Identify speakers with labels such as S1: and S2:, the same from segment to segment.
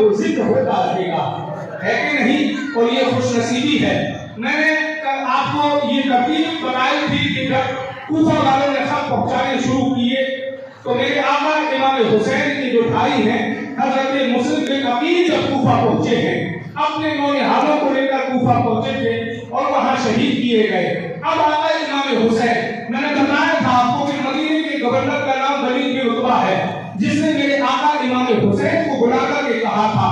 S1: وہ ذکر ہوتا رہے گا، ہے کہ نہیں؟ اور یہ خوش نصیبی ہے۔ میں نے آپ کو یہ ترتیب بتائی تھی کہ جب کوفہ والوں نے خط پہنچانے شروع کیے تو میرے آقا امام حسین کے جو بھائی ہیں حضرت مسلم بن عقیل جب کوفہ پہنچے ہیں، اپنے نونہالوں کو لے کر کوفہ پہنچے تھے اور وہاں شہید کیے گئے۔ اب آقا امام حسین، میں نے بتایا تھا آپ کو کہ مدینے کے گورنر کا نام ولید بن عتبہ ہے، جس نے میرے آقا امام حسین کو بلا کر کے کہا تھا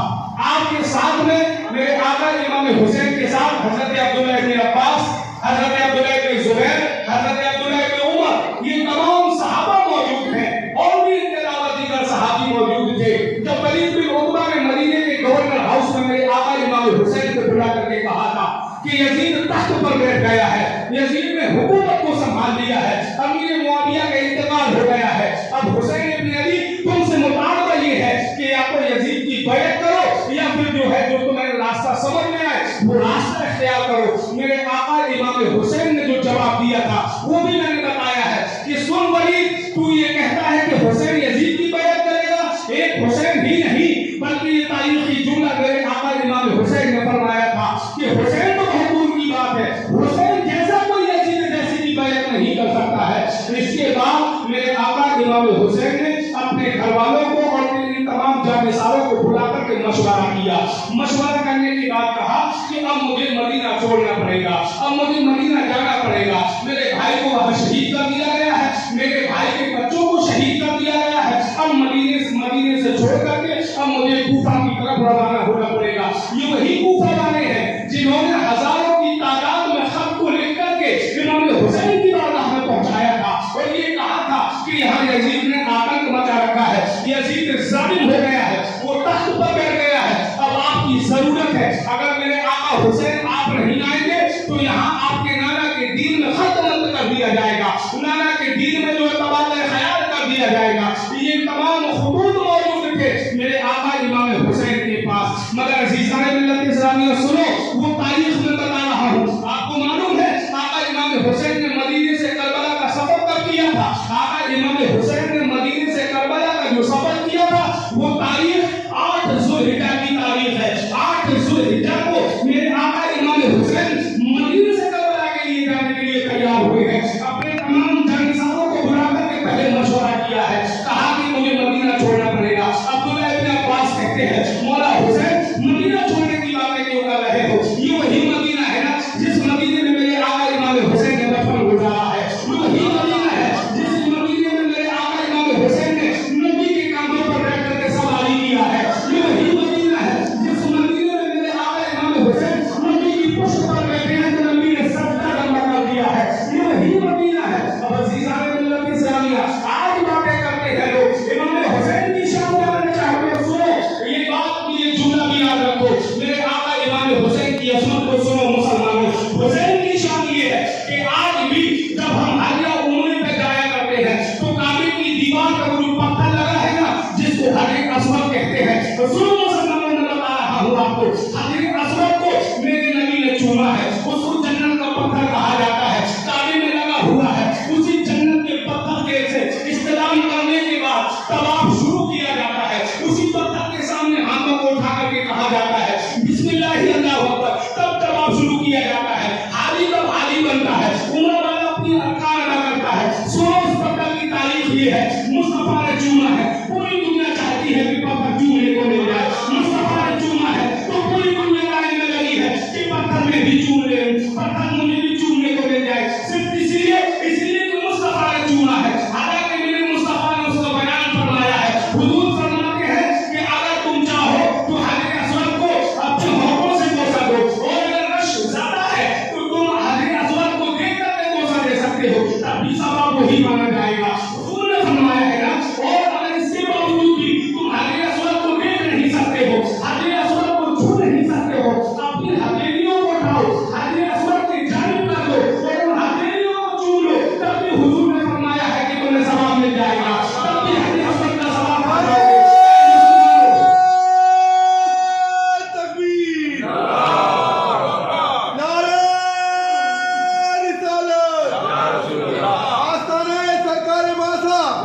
S1: آپ کے ساتھ میں میرے آقا امام حسین کے ساتھ حضرت عبداللہ بن عباس، حضرت عبداللہ بن زبیر، حضرت عبداللہ بن عمر، یہ تمام صحابہ موجود ہیں اور بھی ان کے علاوہ دیگر صحابی موجود تھے۔ جب ولید بن عتبہ نے مدینے کے گورنر ہاؤس میں میرے آقا امام حسین کو بلا کر کے کہا تھا کہ یزید تخت پر بیٹھ گیا ہے، یزید نے حکومت کو سنبھال لیا ہے، امیر معاویہ کا انتقال ہو گیا ہے، اب حسین ابن علی تم سے مطالبہ یہ ہے کہ یا تو یزید کی بیعت کرو یا پھر جو ہے جو تمہیں راستہ سمجھ میں آئے وہ راستہ اختیار کرو۔ میرے آقا امام حسین نے جو جواب دیا تھا وہ بھی میں نے بتایا ہے کہ سن ولید، تو یہ کہتا ہے کہ حسین یزید کی بیعت کرے گا، ایک حسین ہی نہیں بلکہ یہ تاریخی جملہ میرے آقا امام حسین نے فرمایا تھا کہ حسین تو بہت دور کی بات ہے، حسین جیسا کوئی یزید جیسی کی بیعت نہیں کر سکتا ہے۔ اس کے بعد میرے آقا امام حسین نے اپنے گھر والوں کو اور ان تمام جانشاروں کو بلا کر کے مشورہ کیا۔ مشورہ کرنے کے بعد کہا کہ اب مجھے مدینہ چھوڑنا پڑے گا، اب مجھے مدینہ جانا پڑے گا، میرے بھائی کو وہاں شہید کر دیا گیا ہے، میرے بھائی کے بچوں کو شہید کر دیا گیا ہے، اب مدینے سے چھوڑ کر کے اب مجھے کوفہ کی طرف روانہ ہونا پڑے گا۔ یہ وہی کوفہ والے ہیں جنہوں نے ہزاروں کی تعداد میں خط کو لکھ کر کے امام حسین کی بارگاہ میں پہنچایا تھا اور یہ کہا تھا کہ یہاں یزید نے آتنک مچا رکھا ہے، یزید ظالم ہو گیا ہے، وہ تخت پر بیٹھ گیا ہے، اب آپ کی ضرورت ہے، اگر میرے آقا حسین آپ نہیں آئیں گے تو یہاں آپ کے نانا کے دین میں خط بند کر دیا جائے گا، نانا کے دین میں جو تبادلہ خیال کر دیا جائے گا۔ یہ تمام خطوط موجود تھے میرے آقا امام حسین کے پاس، مگر عزیزان ملت اسلامیہ سنو، وہ تاریخ میں بتا رہا ہوں، آپ کو معلوم ہے آقا امام حسین نے مدینے سے کربلا کا سفر کب کیا تھا؟ آقا امام حسین نے مدینے سے کربلا کا جو سفر کیا تھا وہ تاریخ 8 ذوالحجہ کی تاریخ ہے۔ 8 ذوالحجہ کو میرے آقا امام حسین مدینے سے کربلا کے لیے جانے کے لیے تیار ہوئے ہیں، اپنے تمام جانشاروں کو بلا کر کے پہلے مشورہ کیا ہے، کہا کہ مجھے مدینہ چھوڑنا پڑے گا۔ عبداللہ ابن عباس کہتے ہیں مولا حسین مدینہ چھوڑنے کی باتیں کیوں کر رہے ہو؟ یہ وہی مدینہ ہے نا جس مدینے میں میرے آقا امام حسین نے دفن گزارا ہے، وہی مدینہ ہے جس مدینے میں میرے آقا امام حسین نے نبی کے کاندھوں پر بیٹھ کر کے سواری کیا ہے، یہ وہی مدینہ ہے جس مدینے میں میرے آقا امام حسین نبی کی پشت پر بیٹھے ہیں تو نبی نے سجدہ کرنا کر دیا ہے، یہ وہی مدینہ ہے۔ اب عزیزان ملت اسلامیہ آج باتیں کرتے ہیں لوگ امام حسین کی شان جاننا چاہتے ہیں، سنو یہ بات بھی، یہ جملہ بھی یاد رکھو، میرے آقا امام حسین کی عظمت کو سنو مسلمانوں۔ حسین کی شان یہ ہے کہ آج بھی جب ہم حجہ عمرے پہ جایا کرتے ہیں تو کعبے کی دیوار پر جو پتھر لگا ہے نا جس کو حجر اسود کہتے ہیں، سنو مسلمانوں، میں بتا رہا ہوں آپ کو، حجر اسود کو میرے نبی نے چوما ہے، اس کو جنت کا پتھر کہا جاتا ہے، کعبے میں لگا ہوا ہے، اسی جنت کے پتھر کے سے استلام کرنے کے بعد طواف شروع کیا جاتا ہے، اسی پتھر کے سامنے ہاتھوں کو اٹھا کر کے کہا جاتا ہے بسم اللہ اللہ اکبر، تب طواف شروع کیا جاتا ہے، حاجی تب حاجی بنتا ہے، عمرہ والا اپنی ارکان ادا کرتا ہے۔ سنو اس پتھر کی تاریخ یہ ہے، مصطفیٰ نے چوما ہے، پوری دنیا چاہتی ہے کہ پتھر چومنے کو مل جائے، مصطفیٰ نے چوما ہے تو پوری دنیا لائن میں لگی ہے کہ پتھر میں بھی چوم لے، پتھر مجھے بھی چومنے کو مل جائے، صرف اسی لیے کہ مصطفیٰ نے چوما ہے، حالانکہ میرے مصطفیٰ نے اس کا بیان فرمایا ہے، حضور فرماتے ہیں کہ اگر تم چاہو تو حجر اسود کو اپنے ہاتھوں سے بوسا دو، اور اگر رش زیادہ ہے تو تم حجر اسود کو دیکھ کر کے بوسا دے سکتے ہو، تب بھی ثواب وہی مانا جائے گا۔ حضور نے فرمایا ہے نا، اور اگر اس کے باوجود بھی تم حجر اسود کو دیکھ نہیں سکتے ہو، حجر اسود کو چھو نہیں سکتے ہو، اپنی ہتھیلیوں کو اٹھاؤ، حجر اسود کی جانب کر دو اور ان ہتھیلیوں کو چوم لو، تب بھی حضور نے فرمایا ہے کہ تمہیں ثواب مل جائے گا، تب بھی حجر اسود کا ثواب پا جاؤ گے۔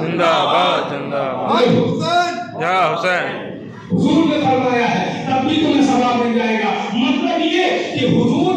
S2: زندہ باد، زندہ باد، یا حسین۔
S1: حضور نے فرمایا ہے تب بھی تمہیں ثواب مل جائے گا. مطلب یہ کہ حضور